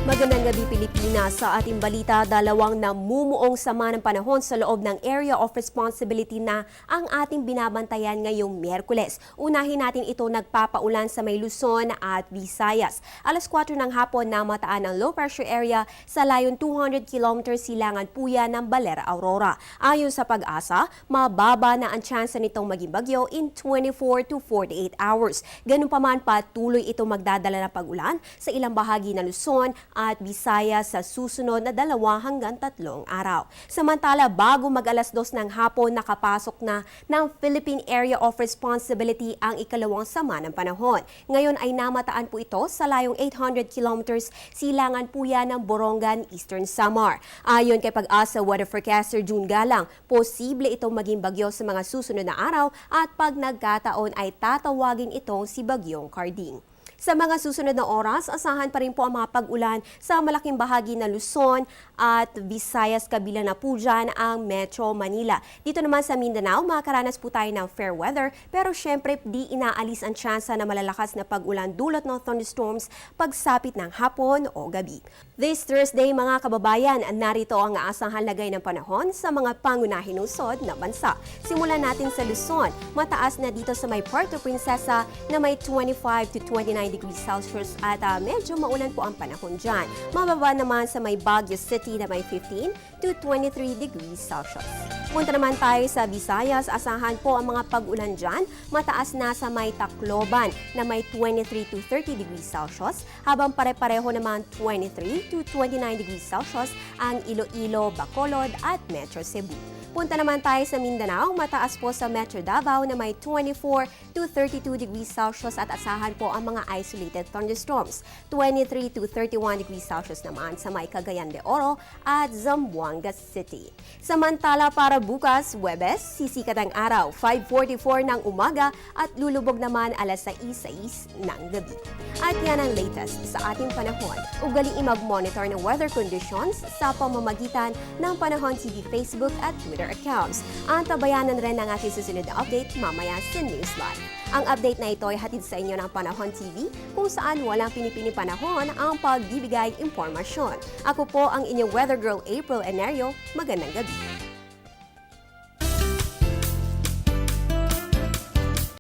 Magandang gabi Pilipinas. Sa ating balita, dalawang namumuong sama ng panahon sa loob ng Area of Responsibility na ang ating binabantayan ngayong Miyerkules. Unahin natin ito nagpapaulan sa may Luzon at Visayas. Alas 4 ng hapon namataan ang low pressure area sa layon 200 km silangan puya ng Balera Aurora. Ayon sa Pag-asa, mababa na ang tsansa nitong maging bagyo in 24 to 48 hours. Ganun pa man, patuloy ito magdadala ng pag-ulan sa ilang bahagi ng Luzon at Visayas sa susunod na 2 hanggang 3 araw. Samantala, bago mag-alas 2 ng hapon, nakapasok na ng Philippine Area of Responsibility ang ikalawang sama ng panahon. Ngayon ay namataan po ito sa layong 800 kilometers silangan puya ng Borongan, Eastern Samar. Ayon kay Pag-asa weather forecaster June Galang, posible itong maging bagyo sa mga susunod na araw at pag nagkataon ay tatawagin itong si Bagyong Carding. Sa mga susunod na oras, asahan pa rin po ang mga pag-ulan sa malaking bahagi ng Luzon at Visayas, kabila na po dyan ang Metro Manila. Dito naman sa Mindanao, makakaranas po tayo ng fair weather, pero syempre di inaalis ang tsansa na malalakas na pag-ulan dulot ng thunderstorms pagsapit ng hapon o gabi. This Thursday, mga kababayan, narito ang aasahang lagay ng panahon sa mga pangunahing lungsod na bansa. Simulan natin sa Luzon. Mataas na dito sa may Puerto Princesa na may 25 to 29 degrees Celsius at medyo maulan po ang panahon dyan. Mababa naman sa may Baguio City na may 15 to 23 degrees Celsius. Punta naman tayo sa Visayas. Asahan po ang mga pag-ulan dyan. Mataas na sa may Tacloban na may 23 to 30 degrees Celsius, habang pare-pareho naman 23 to 29 degrees Celsius ang Iloilo, Bacolod at Metro Cebu. Punta naman tayo sa Mindanao. Mataas po sa Metro Davao na may 24 to 32 degrees Celsius at asahan po ang mga isolated thunderstorms. 23 to 31 degrees Celsius naman sa may Cagayan de Oro at Zamboanga City. Samantala para bukas, Huwebes, sisikat ang araw, 5:44 ng umaga at lulubog naman alas 6:06 ng gabi. At yan ang latest sa ating panahon. Ugaliin mag-monitor ng weather conditions sa pamamagitan ng Panahon TV Facebook at Twitter accounts. Antabayanan rin ang ating susunod na update mamaya sa Newsline. Ang update na ito ay hatid sa inyo ng Panahon TV, kung saan walang pinipini panahon ang pagbibigay impormasyon. Ako po ang inyong weather girl April Enerio. Magandang gabi.